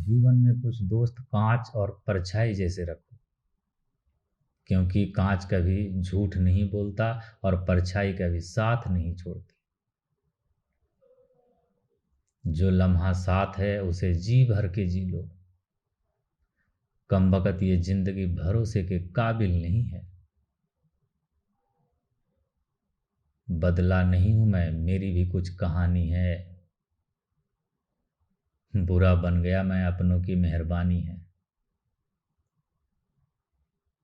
जीवन में कुछ दोस्त कांच और परछाई जैसे रखो, क्योंकि कांच कभी झूठ नहीं बोलता और परछाई कभी साथ नहीं छोड़ती। जो लम्हा साथ है उसे जी भर के जी लो। कमबख्त ये जिंदगी भरोसे के काबिल नहीं है। बदला नहीं हूं मैं, मेरी भी कुछ कहानी है। बुरा बन गया मैं, अपनों की मेहरबानी है।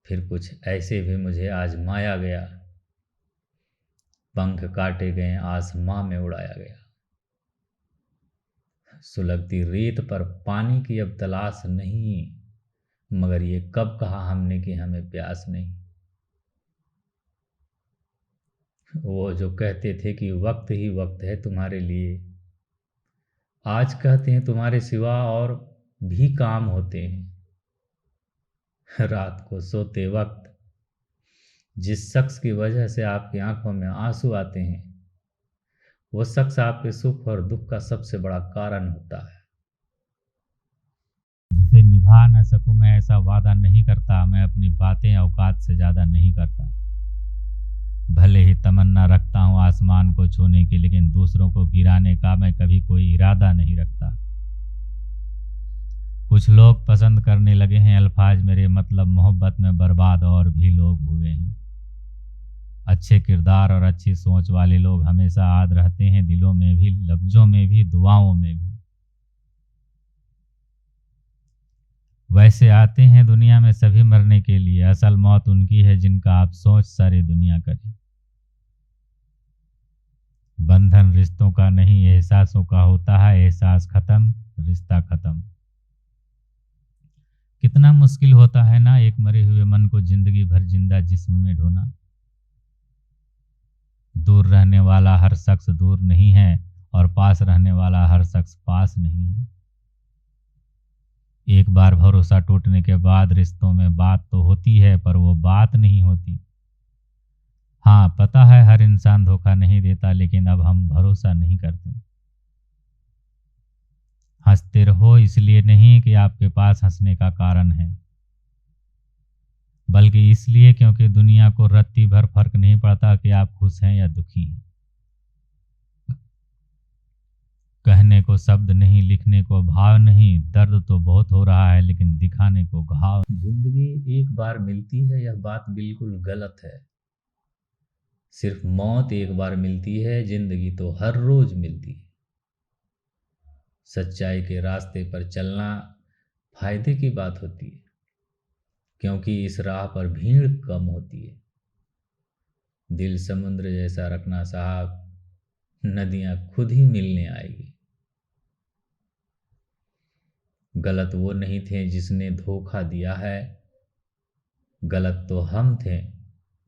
फिर कुछ ऐसे भी मुझे आजमाया गया, पंख काटे गए आसमां में उड़ाया गया। सुलगती रेत पर पानी की अब तलाश नहीं, मगर ये कब कहा हमने कि हमें प्यास नहीं। वो जो कहते थे कि वक्त ही वक्त है तुम्हारे लिए, आज कहते हैं तुम्हारे सिवा और भी काम होते हैं। रात को सोते वक्त जिस शख्स की वजह से आपकी आंखों में आंसू आते हैं, वो शख्स आपके सुख और दुख का सबसे बड़ा कारण होता है। जिसे निभा न सकूं मैं ऐसा वादा नहीं करता, मैं अपनी बातें औकात से ज्यादा नहीं करता। भले ही तमन्ना रखता हूँ आसमान को छूने की, लेकिन दूसरों को गिराने का मैं कभी कोई इरादा नहीं रखता। कुछ लोग पसंद करने लगे हैं अल्फाज मेरे, मतलब मोहब्बत में बर्बाद और भी लोग हुए हैं। अच्छे किरदार और अच्छी सोच वाले लोग हमेशा याद रहते हैं, दिलों में भी, लफ्जों में भी, दुआओं में भी। वैसे आते हैं दुनिया में सभी मरने के लिए, असल मौत उनकी है जिनका आप सोच सारी दुनिया करे। बंधन रिश्तों का नहीं एहसासों का होता है, एहसास खत्म रिश्ता खत्म। कितना मुश्किल होता है ना एक मरे हुए मन को जिंदगी भर जिंदा जिस्म में ढोना। दूर रहने वाला हर शख्स दूर नहीं है और पास रहने वाला हर शख्स पास नहीं है। एक बार भरोसा टूटने के बाद रिश्तों में बात तो होती है, पर वो बात नहीं होती। हाँ, पता है हर इंसान धोखा नहीं देता, लेकिन अब हम भरोसा नहीं करते। हंसते रहो इसलिए नहीं कि आपके पास हंसने का कारण है, बल्कि इसलिए क्योंकि दुनिया को रत्ती भर फर्क नहीं पड़ता कि आप खुश हैं या दुखी हैं। कहने को शब्द नहीं, लिखने को भाव नहीं, दर्द तो बहुत हो रहा है लेकिन दिखाने को घाव। जिंदगी एक बार मिलती है, यह बात बिल्कुल गलत है। सिर्फ मौत एक बार मिलती है, जिंदगी तो हर रोज मिलती है। सच्चाई के रास्ते पर चलना फायदे की बात होती है, क्योंकि इस राह पर भीड़ कम होती है। दिल समुद्र जैसा रखना साहब, नदियां खुद ही मिलने आएगी। गलत वो नहीं थे जिसने धोखा दिया है, गलत तो हम थे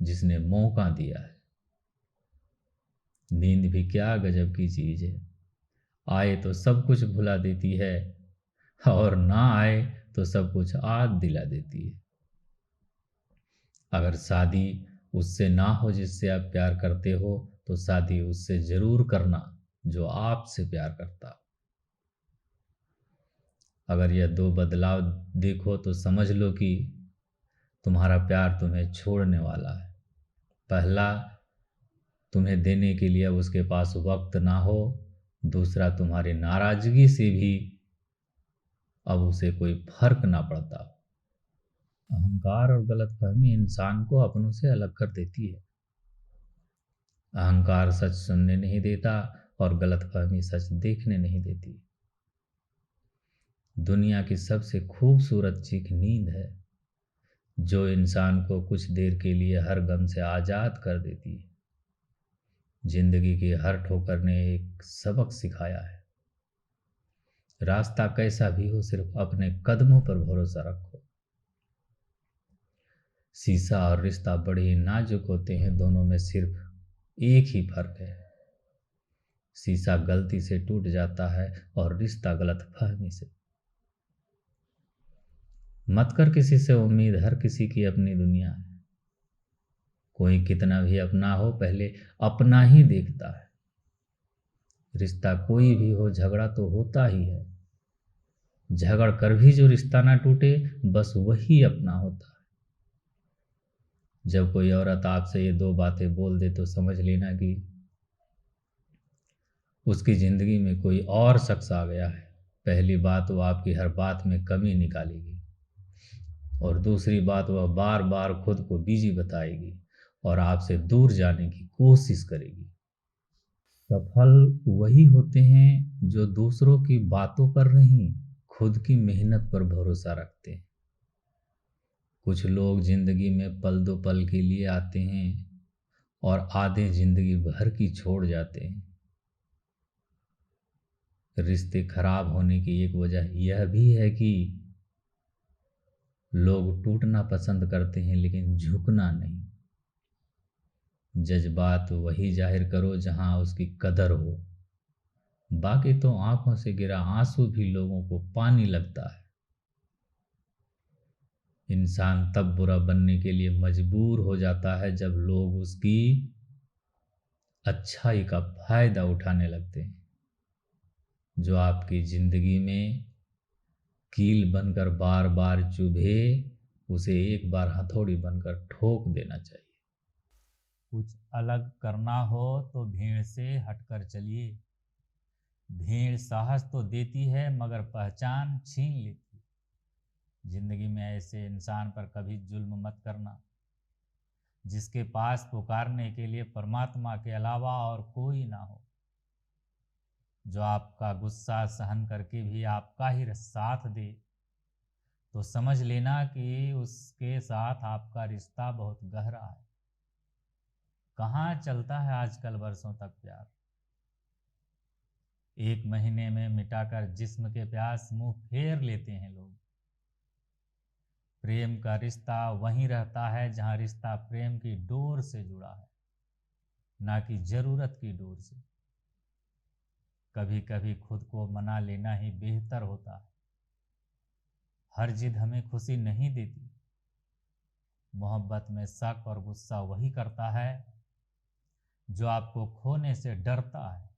जिसने मौका दिया है। नींद भी क्या गजब की चीज है, आए तो सब कुछ भुला देती है और ना आए तो सब कुछ याद दिला देती है। अगर शादी उससे ना हो जिससे आप प्यार करते हो, तो शादी उससे जरूर करना जो आपसे प्यार करता हो। अगर यह दो बदलाव देखो तो समझ लो कि तुम्हारा प्यार तुम्हें छोड़ने वाला है। पहला, तुम्हें देने के लिए अब उसके पास वक्त ना हो। दूसरा, तुम्हारी नाराजगी से भी अब उसे कोई फर्क ना पड़ता। अहंकार और गलतफहमी इंसान को अपनों से अलग कर देती है। अहंकार सच सुनने नहीं देता और गलतफहमी सच देखने नहीं देती। दुनिया की सबसे खूबसूरत चीख नींद है, जो इंसान को कुछ देर के लिए हर गम से आजाद कर देती है। जिंदगी की हर ठोकर ने एक सबक सिखाया है। रास्ता कैसा भी हो, सिर्फ अपने कदमों पर भरोसा रखो। शीशा और रिश्ता बड़े ही नाजुक होते हैं, दोनों में सिर्फ एक ही फर्क है। शीशा गलती से टूट जाता है और रिश्ता गलतफहमी से। मत कर किसी से उम्मीद, हर किसी की अपनी दुनिया है। कोई कितना भी अपना हो, पहले अपना ही देखता है। रिश्ता कोई भी हो, झगड़ा तो होता ही है। झगड़ कर भी जो रिश्ता ना टूटे, बस वही अपना होता है। जब कोई औरत आपसे ये दो बातें बोल दे तो समझ लेना कि उसकी ज़िंदगी में कोई और शख्स आ गया है। पहली बात, वो आपकी हर बात में कमी निकालेगी, और दूसरी बात, वह बार बार खुद को बिजी बताएगी और आपसे दूर जाने की कोशिश करेगी। सफल वही होते हैं जो दूसरों की बातों पर नहीं, खुद की मेहनत पर भरोसा रखते हैं। कुछ लोग जिंदगी में पल दो पल के लिए आते हैं और आधे जिंदगी भर की छोड़ जाते हैं। रिश्ते खराब होने की एक वजह यह भी है कि लोग टूटना पसंद करते हैं लेकिन झुकना नहीं। जज्बात वही जाहिर करो जहां उसकी कदर हो, बाकी तो आंखों से गिरा आंसू भी लोगों को पानी लगता है। इंसान तब बुरा बनने के लिए मजबूर हो जाता है जब लोग उसकी अच्छाई का फायदा उठाने लगते हैं। जो आपकी जिंदगी में कील बनकर बार बार चुभे, उसे एक बार हथौड़ी बनकर ठोक देना चाहिए। कुछ अलग करना हो तो भीड़ से हटकर चलिए। भीड़ साहस तो देती है मगर पहचान छीन लेती है। जिंदगी में ऐसे इंसान पर कभी जुल्म मत करना जिसके पास पुकारने के लिए परमात्मा के अलावा और कोई ना हो। जो आपका गुस्सा सहन करके भी आपका ही साथ दे तो समझ लेना कि उसके साथ आपका रिश्ता बहुत गहरा है। कहाँ चलता है आजकल वर्षों तक प्यार, एक महीने में मिटाकर जिस्म के प्यास मुंह फेर लेते हैं लोग। प्रेम का रिश्ता वहीं रहता है जहां रिश्ता प्रेम की डोर से जुड़ा है, ना कि जरूरत की डोर से। कभी कभी खुद को मना लेना ही बेहतर होता है। हर जिद हमें खुशी नहीं देती। मोहब्बत में शक और गुस्सा वही करता है जो आपको खोने से डरता है।